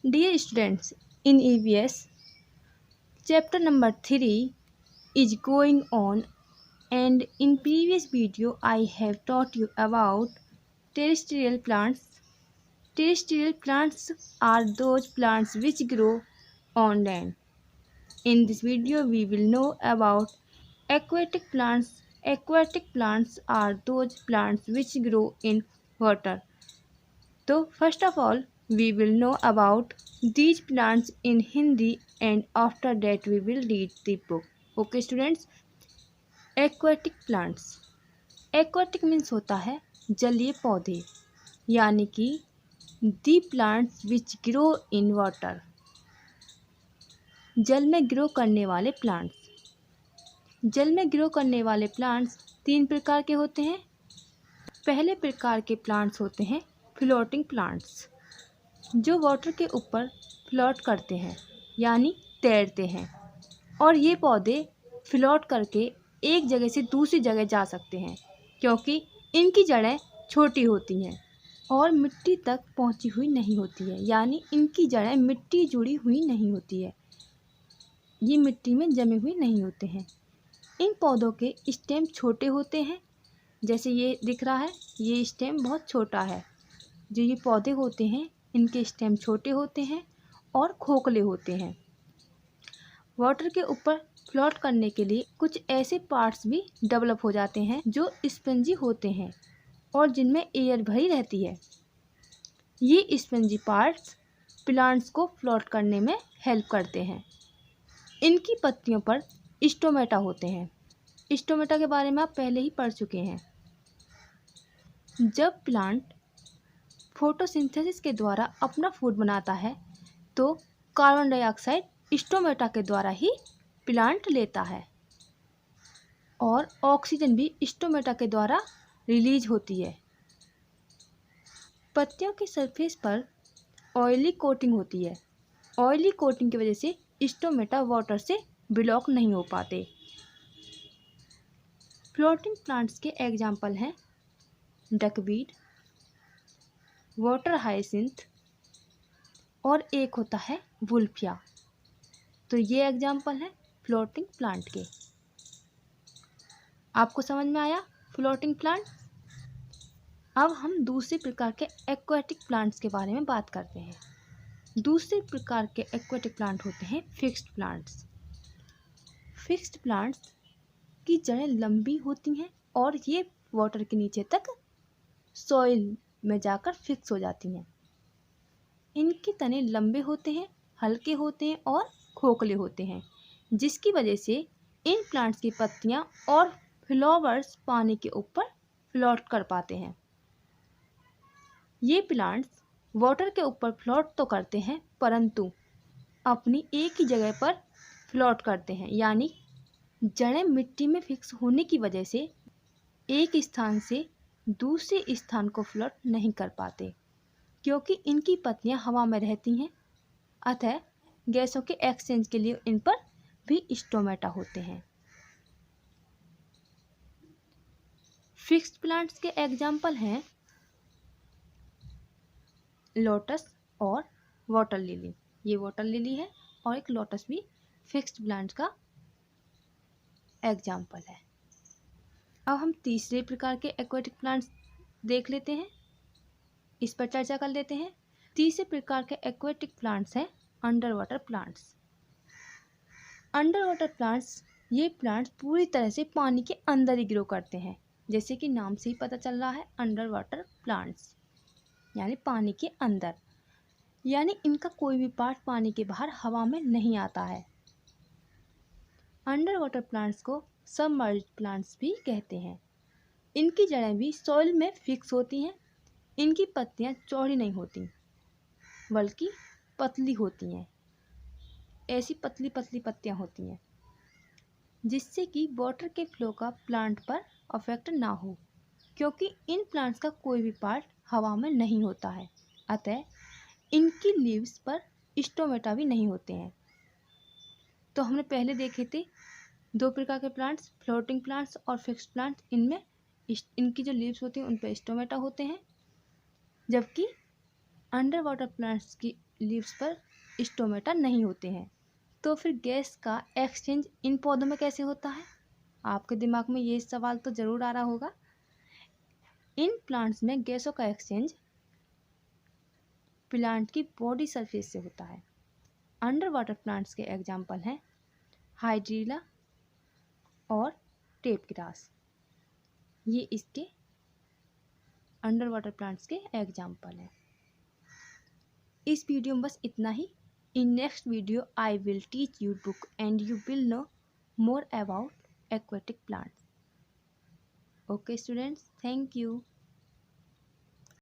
Dear students, in EVS, chapter number 3 is going on, and in previous video I have taught you about terrestrial plants. Terrestrial plants are those plants which grow on land. In this video we will know about aquatic plants. Aquatic plants are those plants which grow in water. So first of all, we will know about these plants in Hindi, and after that we will read the book. Okay students, aquatic plants. Aquatic means होता है जलीय पौधे, यानी कि the plants which grow in water. जल में grow करने वाले प्लांट्स. जल में ग्रो करने वाले प्लांट्स 3 प्रकार के होते हैं. पहले प्रकार के प्लांट्स होते हैं फ्लोटिंग प्लांट्स, जो वाटर के ऊपर फ्लोट करते हैं यानी तैरते हैं, और ये पौधे फ्लोट करके एक जगह से दूसरी जगह जा सकते हैं क्योंकि इनकी जड़ें छोटी होती हैं और मिट्टी तक पहुंची हुई नहीं होती है, यानी इनकी जड़ें मिट्टी जुड़ी हुई नहीं होती है, ये मिट्टी में जमे हुए नहीं होते हैं. इन पौधों के स्टेम छोटे होते हैं, जैसे ये दिख रहा है, ये स्टेम बहुत छोटा है. जो ये पौधे होते हैं इनके स्टेम छोटे होते हैं और खोखले होते हैं. वाटर के ऊपर फ्लोट करने के लिए कुछ ऐसे पार्ट्स भी डेवलप हो जाते हैं जो स्पंजी होते हैं और जिनमें एयर भरी रहती है. ये स्पंजी पार्ट्स प्लांट्स को फ्लोट करने में हेल्प करते हैं. इनकी पत्तियों पर स्टोमेटा होते हैं. स्टोमेटा के बारे में आप पहले ही पढ़ चुके हैं. जब प्लांट फोटोसिंथेसिस के द्वारा अपना फूड बनाता है तो कार्बन डाइऑक्साइड स्टोमेटा के द्वारा ही प्लांट लेता है और ऑक्सीजन भी स्टोमेटा के द्वारा रिलीज होती है. पत्तियों की सरफेस पर ऑयली कोटिंग होती है. ऑयली कोटिंग की वजह से स्टोमेटा वाटर से ब्लॉक नहीं हो पाते. फ्लोटिंग प्लांट्स के एग्जाम्पल हैं डकवीड, वाटर हाइसिंथ और एक होता है वुल्फिया. तो ये एग्जाम्पल है फ्लोटिंग प्लांट के. आपको समझ में आया फ्लोटिंग प्लांट? अब हम दूसरे प्रकार के एक्वाटिक प्लांट्स के बारे में बात करते हैं. दूसरे प्रकार के एक्वाटिक प्लांट होते हैं फिक्स्ड प्लांट्स. फिक्स्ड प्लांट्स की जड़ें लंबी होती हैं और ये वाटर के नीचे तक सॉइल में जाकर फिक्स हो जाती हैं. इनके तने लंबे होते हैं, हल्के होते हैं और खोखले होते हैं, जिसकी वजह से इन प्लांट्स की पत्तियां और फ्लावर्स पानी के ऊपर फ्लोट कर पाते हैं. ये प्लांट्स वाटर के ऊपर फ्लोट तो करते हैं परंतु अपनी एक ही जगह पर फ्लोट करते हैं, यानी जड़ें मिट्टी में फिक्स होने की वजह से एक स्थान से दूसरे स्थान को फ्लोट नहीं कर पाते क्योंकि इनकी पत्तियां हवा में रहती हैं. अतः गैसों के एक्सचेंज के लिए इन पर भी स्टोमेटा होते हैं. फिक्स्ड प्लांट्स के एग्जाम्पल हैं लोटस और वाटर लिली. ये वाटर लिली है और एक लोटस भी फिक्स्ड प्लांट का एग्जाम्पल है. अब हम तीसरे प्रकार के एक्वाटिक प्लांट्स देख लेते हैं, इस पर चर्चा कर लेते हैं. तीसरे प्रकार के एक्वाटिक प्लांट्स हैं under water plants. Under water plants, ये प्लांट्स पूरी तरह से पानी के अंदर ही ग्रो करते हैं, जैसे कि नाम से ही पता चल रहा है अंडर वाटर प्लांट्स यानी पानी के अंदर, यानी इनका कोई भी पार्ट पानी के बाहर हवा में नहीं आता है. अंडर वाटर प्लांट्स को सबमर्ज्ड प्लांट्स भी कहते हैं. इनकी जड़ें भी सॉइल में फिक्स होती हैं. इनकी पत्तियां चौड़ी नहीं होती बल्कि पतली होती हैं. ऐसी पतली पतली पत्तियां होती हैं जिससे कि वाटर के फ्लो का प्लांट पर अफेक्ट ना हो, क्योंकि इन प्लांट्स का कोई भी पार्ट हवा में नहीं होता है. अतः इनकी लीव्स पर स्टोमेटा भी नहीं होते हैं. तो हमने पहले देखे थे 2 प्रकार के प्लांट्स, फ्लोटिंग प्लांट्स और फिक्स्ड प्लांट्स. इनमें इनकी जो लीव्स होती हैं उन पर स्टोमेटा होते हैं, जबकि अंडर वाटर प्लांट्स की लीव्स पर स्टोमेटा नहीं होते हैं। तो फिर गैस का एक्सचेंज इन पौधों में कैसे होता है? आपके दिमाग में ये सवाल तो ज़रूर आ रहा होगा। इन प्लांट्स में गैसों का एक्सचेंज प्लांट की बॉडी सरफेस से होता है। अंडर वाटर प्लांट्स के एग्जाम्पल हैं हाइड्रीला और टेप ग्रास। ये इसके अंडर वाटर प्लांट्स के एग्जाम्पल हैं। इस वीडियो में बस इतना ही। In next video I will teach you book and you will know more about aquatic plants. Okay students, thank you.